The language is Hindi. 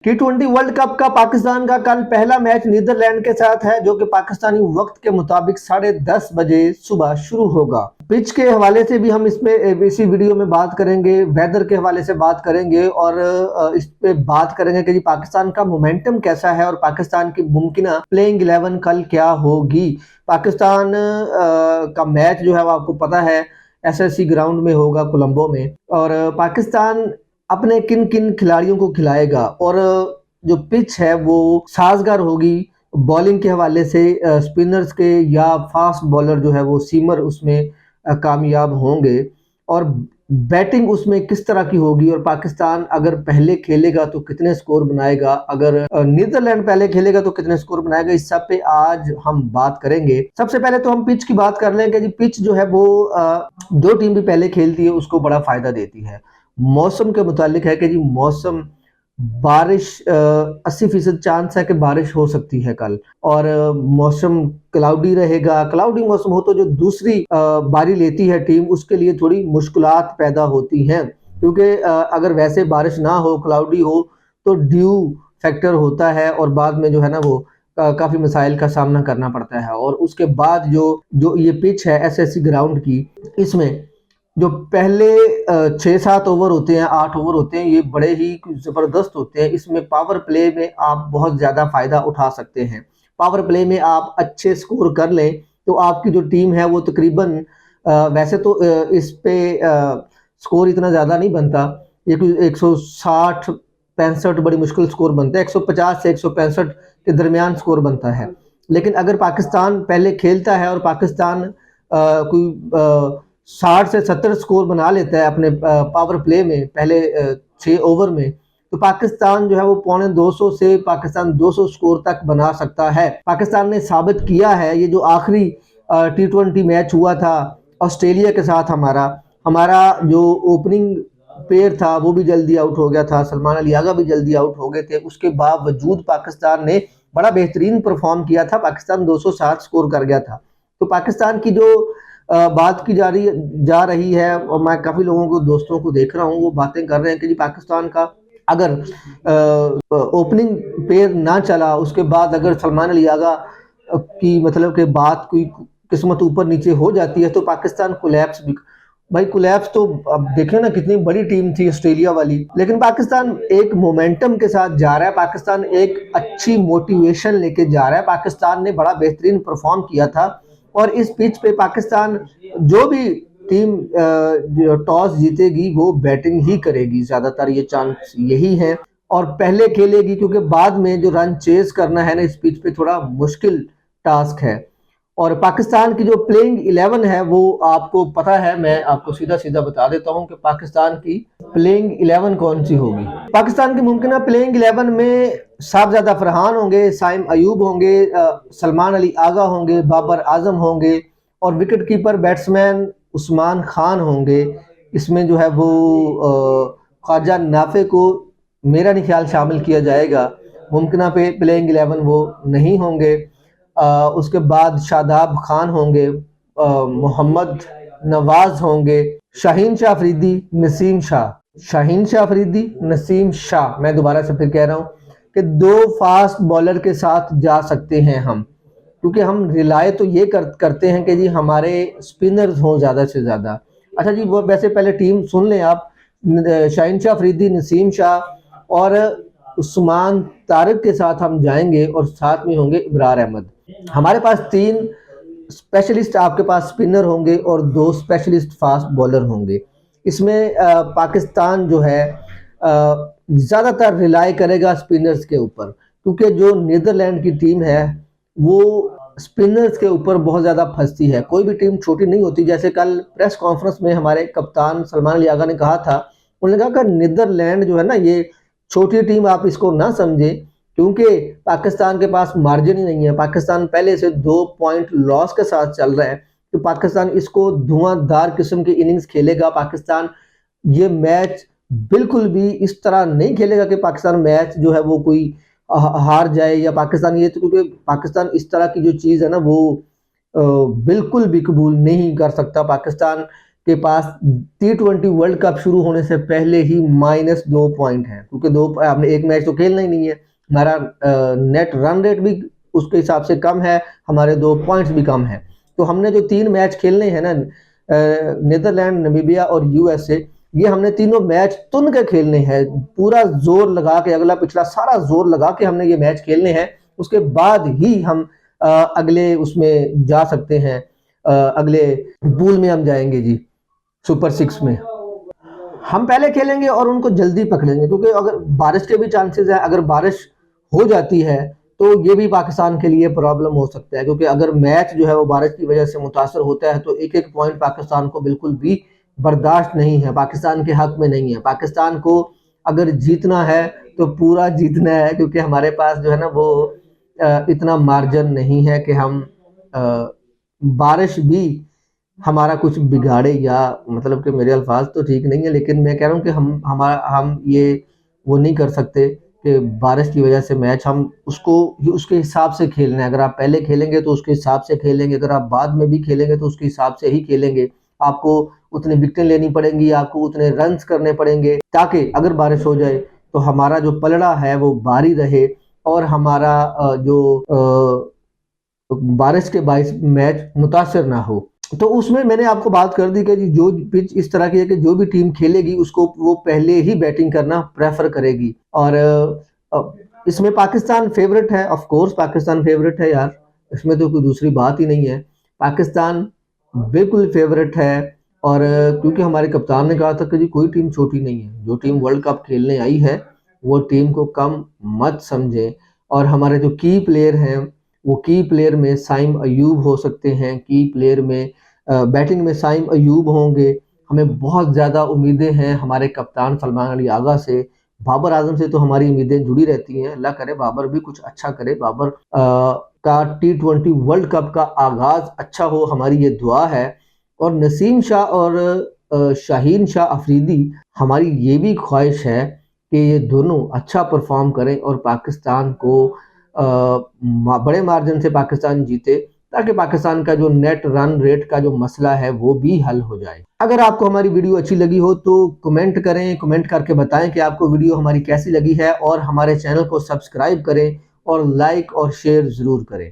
T20 वर्ल्ड कप का पाकिस्तान का कल पहला मैच नीदरलैंड के साथ है, जो कि पाकिस्तानी वक्त के मुताबिक 10:30 बजे सुबह शुरू होगा। पिच के हवाले से भी हम इसमें इसी वीडियो में बात करेंगे, वेदर के हवाले से बात करेंगे और इस पे बात करेंगे कि जी पाकिस्तान का मोमेंटम कैसा है और पाकिस्तान की मुमकिन प्लेइंग 11 कल क्या होगी। पाकिस्तान का मैच जो है वो आपको पता है SSC ग्राउंड में होगा, कोलंबो में। और पाकिस्तान अपने किन किन खिलाड़ियों को खिलाएगा और जो पिच है वो साजगार होगी बॉलिंग के हवाले से, स्पिनर्स के या फास्ट बॉलर जो है वो सीमर उसमें कामयाब होंगे और बैटिंग उसमें किस तरह की होगी और पाकिस्तान अगर पहले खेलेगा तो कितने स्कोर बनाएगा, अगर नीदरलैंड पहले खेलेगा तो कितने स्कोर बनाएगा, इस सब पे आज हम बात करेंगे। सबसे पहले तो हम पिच की बात कर लें कि जी पिच जो है वो जो टीम भी पहले खेलती है उसको बड़ा फायदा देती है। मौसम के मुतालिक है कि जी मौसम बारिश 80% चांस है कि बारिश हो सकती है कल और मौसम क्लाउडी रहेगा। क्लाउडी मौसम हो तो जो दूसरी बारी लेती है टीम उसके लिए थोड़ी मुश्किलात पैदा होती हैं, क्योंकि अगर वैसे बारिश ना हो, क्लाउडी हो तो ड्यू फैक्टर होता है और बाद में जो है ना वो काफी मसाइल का सामना करना पड़ता है। और उसके बाद जो जो ये पिच है SSC ग्राउंड की, इसमें जो पहले 6-7 ओवर होते हैं, 8 ओवर होते हैं, ये बड़े ही ज़बरदस्त होते हैं। इसमें पावर प्ले में आप बहुत ज़्यादा फ़ायदा उठा सकते हैं। पावर प्ले में आप अच्छे स्कोर कर लें तो आपकी जो टीम है वो तकरीबन वैसे तो इस पे स्कोर इतना ज़्यादा नहीं बनता, ये कोई 160-65 बड़ी मुश्किल स्कोर बनता है, 150 से 165 के दरमियान स्कोर बनता है। लेकिन अगर पाकिस्तान पहले खेलता है और पाकिस्तान कोई 60 से 70 स्कोर बना लेता है अपने पावर प्ले में पहले 6 ओवर में, तो पाकिस्तान जो है वो 250 से पाकिस्तान 200 स्कोर तक बना सकता है। पाकिस्तान ने साबित किया है, ये जो आखिरी T20 मैच हुआ था ऑस्ट्रेलिया के साथ, हमारा जो ओपनिंग पेयर था वो भी जल्दी आउट हो गया था, सलमान अली आगा भी जल्दी आउट हो गए थे। उसके बावजूद पाकिस्तान ने बड़ा बेहतरीन परफॉर्म किया था, पाकिस्तान 260 स्कोर कर गया था। तो पाकिस्तान की जो बात की जा रही है और मैं काफ़ी लोगों को, दोस्तों को देख रहा हूँ, वो बातें कर रहे हैं कि जी पाकिस्तान का अगर ओपनिंग पेयर ना चला, उसके बाद अगर सलमान अली आगा की मतलब के बात कोई किस्मत ऊपर नीचे हो जाती है तो पाकिस्तान कोलैप्स भी, भाई कोलैप्स तो अब देखें ना, कितनी बड़ी टीम थी ऑस्ट्रेलिया वाली। लेकिन पाकिस्तान एक मोमेंटम के साथ जा रहा है, पाकिस्तान एक अच्छी मोटिवेशन लेके जा रहा है। पाकिस्तान ने बड़ा बेहतरीन परफॉर्म किया था और इस पिच पे पाकिस्तान जो भी टीम टॉस जीतेगी वो बैटिंग ही करेगी, ज्यादातर ये चांस यही है और पहले खेलेगी, क्योंकि बाद में जो रन चेज करना है ना इस पिच पे थोड़ा मुश्किल टास्क है। और पाकिस्तान की जो प्लेइंग 11 है वो आपको पता है, मैं आपको सीधा सीधा बता देता हूं कि पाकिस्तान की प्लेइंग 11 कौन सी होगी। पाकिस्तान की मुमकिन प्लेइंग 11 में साहबजादा फरहान होंगे, साइम अयूब होंगे, सलमान अली आगा होंगे, बाबर आजम होंगे और wicket keeper batsman Usman Khan होंगे। इसमें जो है वो ख्वाजा नाफे को मेरा नहीं ख्याल शामिल किया जाएगा, मुमकिन पे प्लेइंग 11 वो नहीं होंगे। उसके बाद शादाब खान होंगे, मोहम्मद नवाज होंगे, शाहीन शाह अफरीदी, नसीम शाह, शाहीन शाह अफरीदी, नसीम शाह। मैं दोबारा से फिर कह रहा हूँ कि 2 फास्ट बॉलर के साथ जा सकते हैं हम, क्योंकि हम रिलाय तो ये करते हैं कि जी हमारे स्पिनर्स हों ज़्यादा से ज़्यादा। अच्छा जी, वो वैसे पहले टीम सुन लें आप। शाहीन शाह अफरीदी, नसीम शाह और उस्मान तारिक के साथ हम जाएंगे और साथ में होंगे इब्रार अहमद। हमारे पास 3 स्पेशलिस्ट आपके पास स्पिनर होंगे और 2 स्पेशलिस्ट फास्ट बॉलर होंगे। इसमें पाकिस्तान जो है ज़्यादातर रिलाय करेगा स्पिनर्स के ऊपर, क्योंकि जो नीदरलैंड की टीम है वो स्पिनर्स के ऊपर बहुत ज़्यादा फंसती है। कोई भी टीम छोटी नहीं होती। जैसे कल प्रेस कॉन्फ्रेंस में हमारे कप्तान सलमान अली आगा ने कहा था, उन्होंने कहा कि नीदरलैंड जो है ना ये छोटी टीम आप इसको ना समझे, क्योंकि पाकिस्तान के पास मार्जिन ही नहीं है। पाकिस्तान पहले से 2 पॉइंट लॉस के साथ चल रहा है, तो पाकिस्तान इसको धुआंधार किस्म की इनिंग्स खेलेगा। पाकिस्तान ये मैच बिल्कुल भी इस तरह नहीं खेलेगा कि पाकिस्तान मैच जो है वो कोई हार जाए या पाकिस्तान ये, तो क्योंकि पाकिस्तान इस तरह की जो चीज़ है ना वो बिल्कुल भी कबूल नहीं कर सकता। पाकिस्तान के पास T20 वर्ल्ड कप शुरू होने से पहले ही -2 पॉइंट है, क्योंकि दो आपने एक मैच तो खेलना ही नहीं है। हमारा नेट रन रेट भी उसके हिसाब से कम है, हमारे 2 पॉइंट्स भी कम है। तो हमने जो 3 मैच खेलने हैं ना, नीदरलैंड, नामीबिया और यूएसए, ये हमने तीनों मैच तुन के खेलने हैं, पूरा जोर लगा के, अगला पिछला सारा जोर लगा के हमने ये मैच खेलने हैं। उसके बाद ही हम अगले उसमें जा सकते हैं, अगले पूल में हम जाएंगे जी, सुपर 6 में। हम पहले खेलेंगे और उनको जल्दी पकड़ेंगे, क्योंकि अगर बारिश के भी चांसेस है, अगर बारिश हो जाती है तो ये भी पाकिस्तान के लिए प्रॉब्लम हो सकता है, क्योंकि अगर मैच जो है वो बारिश की वजह से मुतासर होता है तो एक एक पॉइंट पाकिस्तान को बिल्कुल भी बर्दाश्त नहीं है, पाकिस्तान के हक में नहीं है। पाकिस्तान को अगर जीतना है तो पूरा जीतना है, क्योंकि हमारे पास जो है ना वो इतना मार्जिन नहीं है कि हम बारिश भी हमारा कुछ बिगाड़े, या मतलब कि मेरे अल्फाज तो ठीक नहीं है, लेकिन मैं कह रहा हूँ कि हम ये वो नहीं कर सकते कि बारिश की वजह से मैच हम उसके हिसाब से खेलना है। अगर आप पहले खेलेंगे तो उसके हिसाब से खेलेंगे, अगर आप बाद में भी खेलेंगे तो उसके हिसाब से ही खेलेंगे। आपको उतनी विकेटें लेनी पड़ेंगी, आपको उतने रन्स करने पड़ेंगे, ताकि अगर बारिश हो जाए तो हमारा जो पलड़ा है वो बारी रहे और हमारा बारिश के बाइस मैच मुतासर ना हो। तो उसमें मैंने आपको बात कर दी कि जो पिच इस तरह की है कि जो भी टीम खेलेगी उसको वो पहले ही बैटिंग करना प्रेफर करेगी। और इसमें पाकिस्तान फेवरेट है, ऑफ कोर्स पाकिस्तान फेवरेट है यार, इसमें तो कोई दूसरी बात ही नहीं है। पाकिस्तान बिल्कुल फेवरेट है। और क्योंकि हमारे कप्तान ने कहा था कि जी कोई टीम छोटी नहीं है, जो टीम वर्ल्ड कप खेलने आई है वो टीम को कम मत समझें। और हमारे जो की प्लेयर हैं, वो की प्लेयर में साइम अयूब हो सकते हैं, की प्लेयर में बैटिंग में साइम अयूब होंगे। हमें बहुत ज़्यादा उम्मीदें हैं हमारे कप्तान सलमान अली आगा से। बाबर आजम से तो हमारी उम्मीदें जुड़ी रहती हैं, अल्लाह करे बाबर भी कुछ अच्छा करे, बाबर का T20 वर्ल्ड कप का आगाज़ अच्छा हो, हमारी ये दुआ है। और नसीम शाह और शाहीन शाह अफरीदी, हमारी ये भी ख्वाहिश है कि ये दोनों अच्छा परफॉर्म करें और पाकिस्तान को बड़े मार्जिन से पाकिस्तान जीते, ताकि पाकिस्तान का जो नेट रन रेट का जो मसला है वो भी हल हो जाए। अगर आपको हमारी वीडियो अच्छी लगी हो तो कमेंट करें, कमेंट करके बताएं कि आपको वीडियो हमारी कैसी लगी है, और हमारे चैनल को सब्सक्राइब करें और लाइक और शेयर ज़रूर करें।